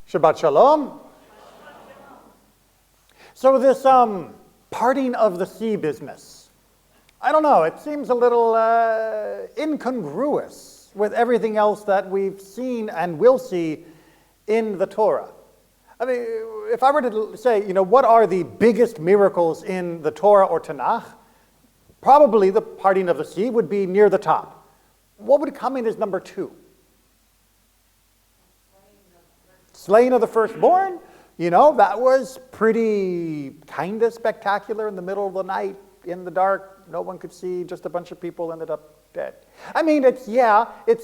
Shabbat Shalom. So this parting of the sea business, I don't know, it seems a little incongruous with everything else that we've seen and will see in the Torah. I mean, if I were to say, what are the biggest miracles in the Torah or Tanakh, probably the parting of the sea would be near the top. What would come in as number 2? Slaying of the firstborn, that was pretty kind of spectacular in the middle of the night, in the dark, no one could see, just a bunch of people ended up dead. I mean, it's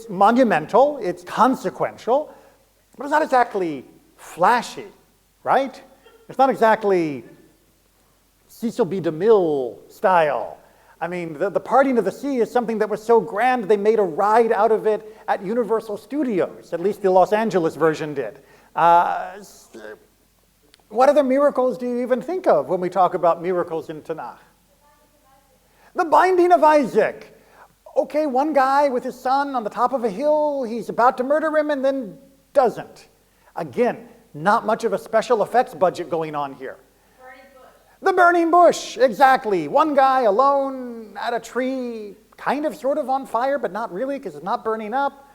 monumental, it's consequential, but it's not exactly flashy, right? It's not exactly Cecil B. DeMille style. I mean, the parting of the sea is something that was so grand they made a ride out of it at Universal Studios, at least the Los Angeles version did. What other miracles do you even think of when we talk about miracles in Tanakh? The binding of Isaac. Okay, one guy with his son on the top of a hill, he's about to murder him and then doesn't. Again, not much of a special effects budget going on here. The burning bush, exactly. One guy alone at a tree, kind of sort of on fire, but not really because it's not burning up.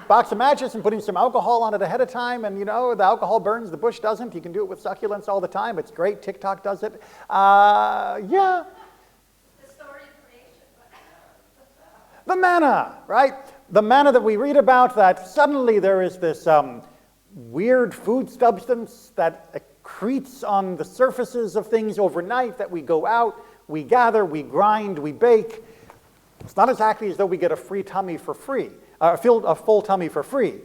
Box of matches and putting some alcohol on it ahead of time, and the alcohol burns, the bush doesn't. You can do it with succulents all the time. It's great. TikTok does it. Yeah. The story of creation. The manna, right? The manna that we read about, that suddenly there is this weird food substance that accretes on the surfaces of things overnight, that we go out, we gather, we grind, we bake. It's not exactly as though we get a free tummy for free. A full tummy for free.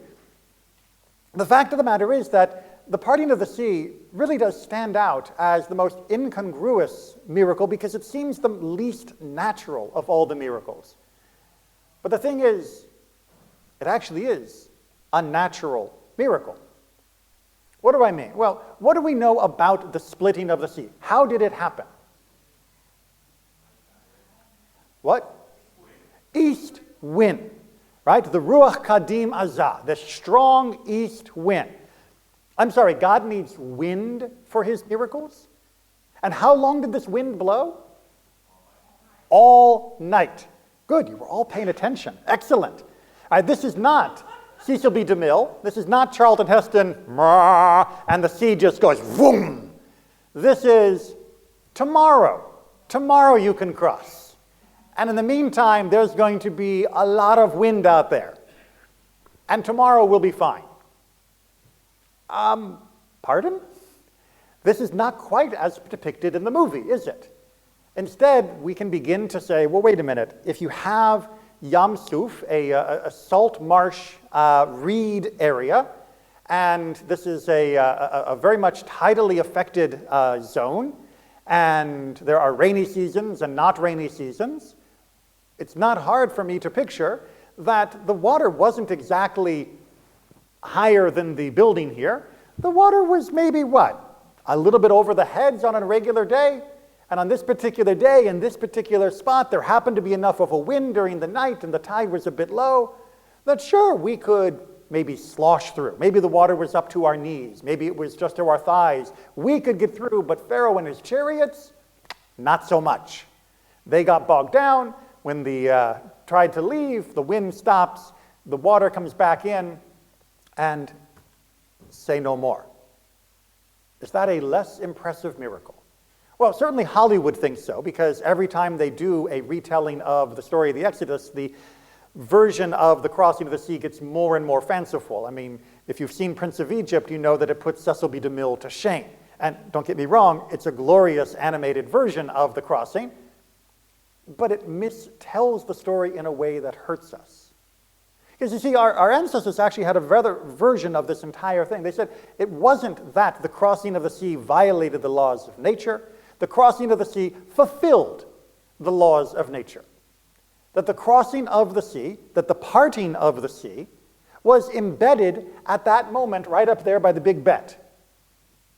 The fact of the matter is that the parting of the sea really does stand out as the most incongruous miracle because it seems the least natural of all the miracles. But the thing is, it actually is a natural miracle. What do I mean? Well, what do we know about the splitting of the sea? How did it happen? What? East wind. Right? The Ruach Kadim Azah, the strong east wind. I'm sorry, God needs wind for his miracles? And how long did this wind blow? All night. Good, you were all paying attention. Excellent. This is not Cecil B. DeMille. This is not Charlton Heston, and the sea just goes boom. This is tomorrow. Tomorrow you can cross. And in the meantime, there's going to be a lot of wind out there. And tomorrow we'll be fine. Pardon? This is not quite as depicted in the movie, is it? Instead, we can begin to say, well, wait a minute. If you have Yam Suf, a salt marsh reed area, and this is a very much tidally affected zone, and there are rainy seasons and not rainy seasons, it's not hard for me to picture that the water wasn't exactly higher than the building here. The water was maybe what? A little bit over the heads on a regular day. And on this particular day, in this particular spot, there happened to be enough of a wind during the night and the tide was a bit low that sure, we could maybe slosh through. Maybe the water was up to our knees. Maybe it was just to our thighs. We could get through, but Pharaoh and his chariots, not so much. They got bogged down. When they tried to leave, the wind stops, the water comes back in, and say no more. Is that a less impressive miracle? Well, certainly Hollywood thinks so, because every time they do a retelling of the story of the Exodus, the version of the crossing of the sea gets more and more fanciful. I mean, if you've seen Prince of Egypt, you know that it puts Cecil B. DeMille to shame. And don't get me wrong, it's a glorious animated version of the crossing, but it mistells the story in a way that hurts us. Because you see, our ancestors actually had a version of this entire thing. They said it wasn't that the crossing of the sea violated the laws of nature. The crossing of the sea fulfilled the laws of nature. That the crossing of the sea, that the parting of the sea, was embedded at that moment right up there by the Big Bet.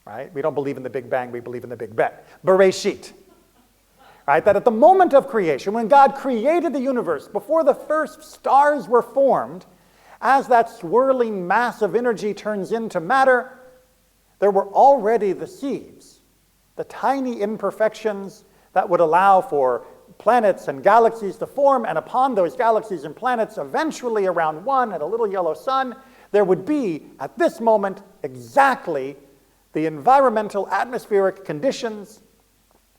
Right? We don't believe in the Big Bang, we believe in the Big Bet. Bereshit. Right? That at the moment of creation, when God created the universe, before the first stars were formed, as that swirling mass of energy turns into matter, there were already the seeds, the tiny imperfections that would allow for planets and galaxies to form, and upon those galaxies and planets, eventually around one and a little yellow sun, there would be, at this moment, exactly the environmental atmospheric conditions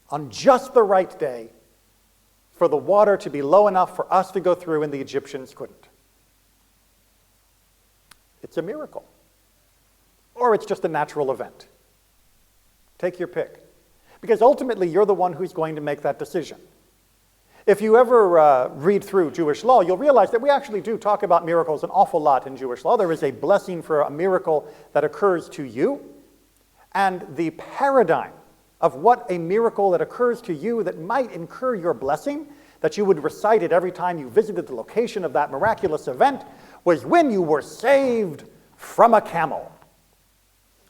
on just the right day for the water to be low enough for us to go through and the Egyptians couldn't. It's a miracle. Or it's just a natural event. Take your pick. Because ultimately, you're the one who's going to make that decision. If you ever read through Jewish law, you'll realize that we actually do talk about miracles an awful lot in Jewish law. There is a blessing for a miracle that occurs to you, and the paradigm of what a miracle that occurs to you that might incur your blessing, that you would recite it every time you visited the location of that miraculous event, was when you were saved from a camel.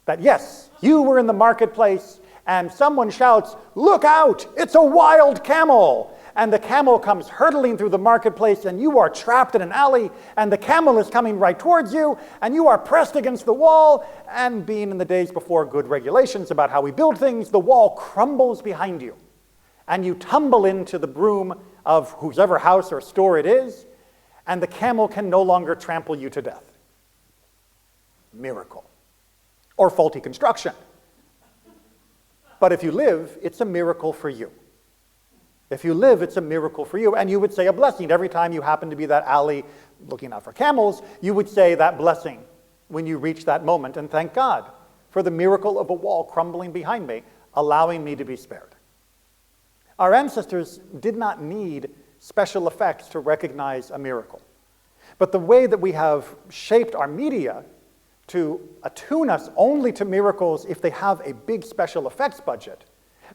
That yes, you were in the marketplace, and someone shouts, "Look out, it's a wild camel!" And the camel comes hurtling through the marketplace, and you are trapped in an alley, and the camel is coming right towards you, and you are pressed against the wall, and being in the days before good regulations about how we build things, the wall crumbles behind you, and you tumble into the broom of whosever house or store it is, and the camel can no longer trample you to death. Miracle. Or faulty construction. But if you live, it's a miracle for you. If you live, it's a miracle for you. And you would say a blessing. Every time you happen to be that alley looking out for camels, you would say that blessing when you reach that moment and thank God for the miracle of a wall crumbling behind me, allowing me to be spared. Our ancestors did not need special effects to recognize a miracle. But the way that we have shaped our media to attune us only to miracles if they have a big special effects budget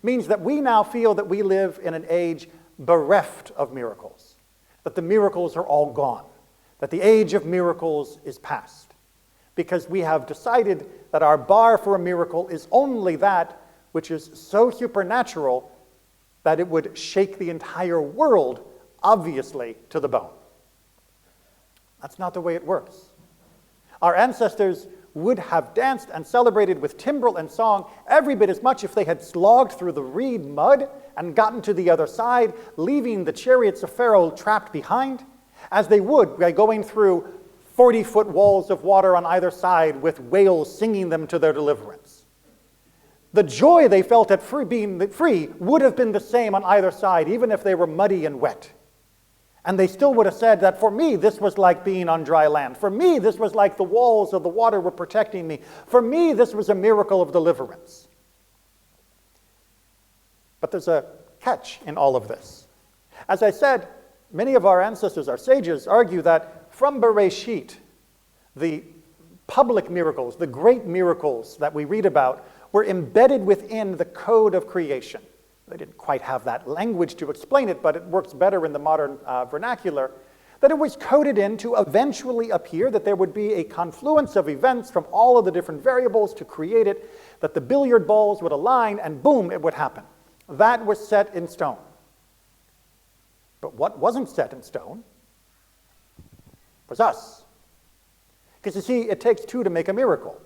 means that we now feel that we live in an age bereft of miracles, that the miracles are all gone, that the age of miracles is past, because we have decided that our bar for a miracle is only that which is so supernatural that it would shake the entire world, obviously, to the bone. That's not the way it works. Our ancestors would have danced and celebrated with timbrel and song every bit as much if they had slogged through the reed mud and gotten to the other side, leaving the chariots of Pharaoh trapped behind, as they would by going through 40-foot walls of water on either side with whales singing them to their deliverance. The joy they felt at being free would have been the same on either side, even if they were muddy and wet. And they still would have said that for me, this was like being on dry land. For me, this was like the walls of the water were protecting me. For me, this was a miracle of deliverance. But there's a catch in all of this. As I said, many of our ancestors, our sages, argue that from Bereshit, the public miracles, the great miracles that we read about, were embedded within the code of creation. They didn't quite have that language to explain it, but it works better in the modern vernacular, that it was coded in to eventually appear that there would be a confluence of events from all of the different variables to create it, that the billiard balls would align, and boom, it would happen. That was set in stone. But what wasn't set in stone was us. Because you see, it takes two to make a miracle.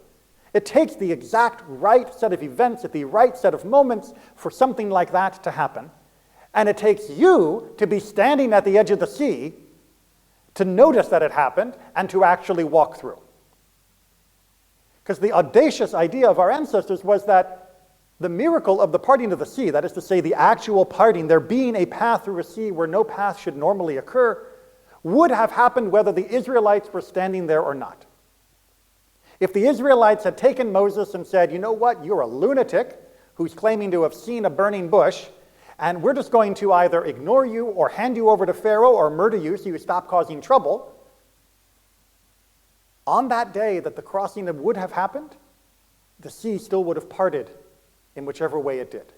It takes the exact right set of events at the right set of moments for something like that to happen. And it takes you to be standing at the edge of the sea to notice that it happened and to actually walk through. Because the audacious idea of our ancestors was that the miracle of the parting of the sea, that is to say the actual parting, there being a path through a sea where no path should normally occur, would have happened whether the Israelites were standing there or not. If the Israelites had taken Moses and said, you know what, you're a lunatic who's claiming to have seen a burning bush, and we're just going to either ignore you or hand you over to Pharaoh or murder you so you stop causing trouble, on that day that the crossing would have happened, the sea still would have parted in whichever way it did.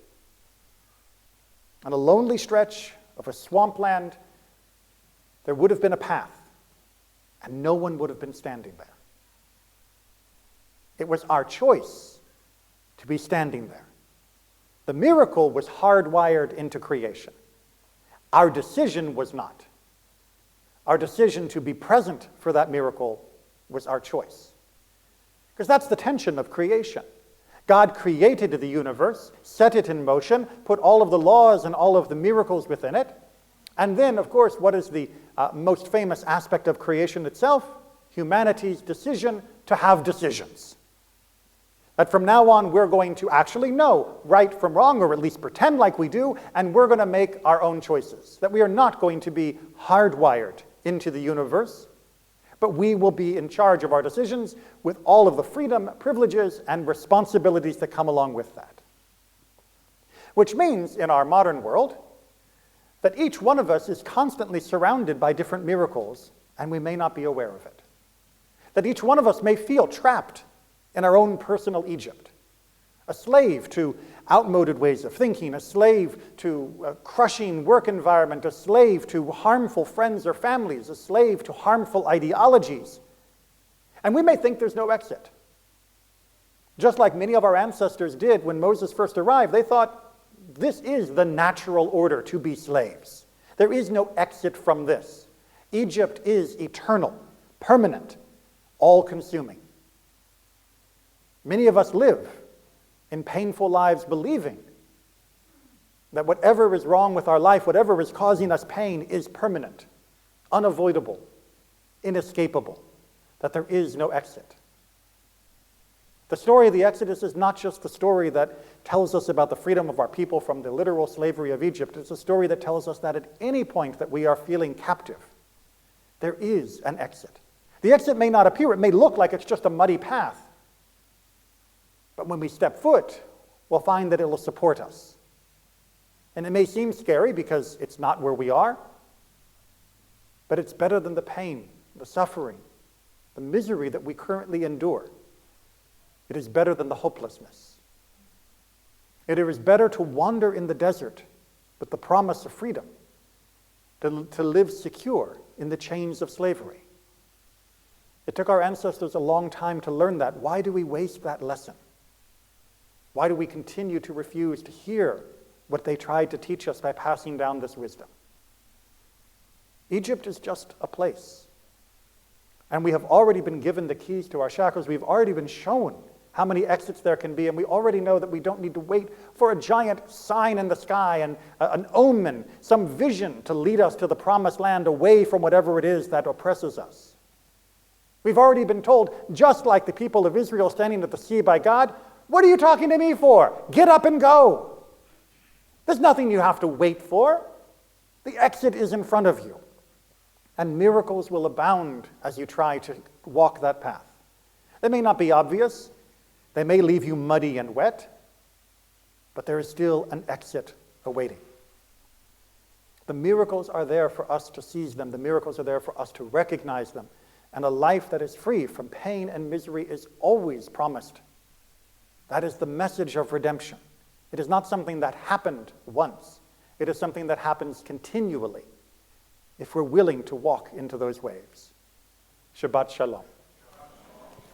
On a lonely stretch of a swampland, there would have been a path, and no one would have been standing there. It was our choice to be standing there. The miracle was hardwired into creation. Our decision was not. Our decision to be present for that miracle was our choice. Because that's the tension of creation. God created the universe, set it in motion, put all of the laws and all of the miracles within it. And then, of course, what is the most famous aspect of creation itself? Humanity's decision to have decisions. That from now on, we're going to actually know right from wrong, or at least pretend like we do, and we're going to make our own choices. That we are not going to be hardwired into the universe, but we will be in charge of our decisions with all of the freedom, privileges, and responsibilities that come along with that. Which means, in our modern world, that each one of us is constantly surrounded by different miracles, and we may not be aware of it. That each one of us may feel trapped in our own personal Egypt, a slave to outmoded ways of thinking, a slave to a crushing work environment, a slave to harmful friends or families, a slave to harmful ideologies. And we may think there's no exit. Just like many of our ancestors did when Moses first arrived, they thought, this is the natural order to be slaves. There is no exit from this. Egypt is eternal, permanent, all-consuming. Many of us live in painful lives believing that whatever is wrong with our life, whatever is causing us pain, is permanent, unavoidable, inescapable, that there is no exit. The story of the Exodus is not just the story that tells us about the freedom of our people from the literal slavery of Egypt. It's a story that tells us that at any point that we are feeling captive, there is an exit. The exit may not appear. It may look like it's just a muddy path. But when we step foot, we'll find that it will support us. And it may seem scary because it's not where we are, but it's better than the pain, the suffering, the misery that we currently endure. It is better than the hopelessness. It is better to wander in the desert with the promise of freedom, to live secure in the chains of slavery. It took our ancestors a long time to learn that. Why do we waste that lesson? Why do we continue to refuse to hear what they tried to teach us by passing down this wisdom? Egypt is just a place. And we have already been given the keys to our shackles. We've already been shown how many exits there can be, and we already know that we don't need to wait for a giant sign in the sky and an omen, some vision to lead us to the promised land away from whatever it is that oppresses us. We've already been told, just like the people of Israel standing at the sea by God, what are you talking to me for? Get up and go. There's nothing you have to wait for. The exit is in front of you. And miracles will abound as you try to walk that path. They may not be obvious. They may leave you muddy and wet. But there is still an exit awaiting. The miracles are there for us to seize them. The miracles are there for us to recognize them. And a life that is free from pain and misery is always promised. That is the message of redemption. It is not something that happened once. It is something that happens continually if we're willing to walk into those waves. Shabbat Shalom.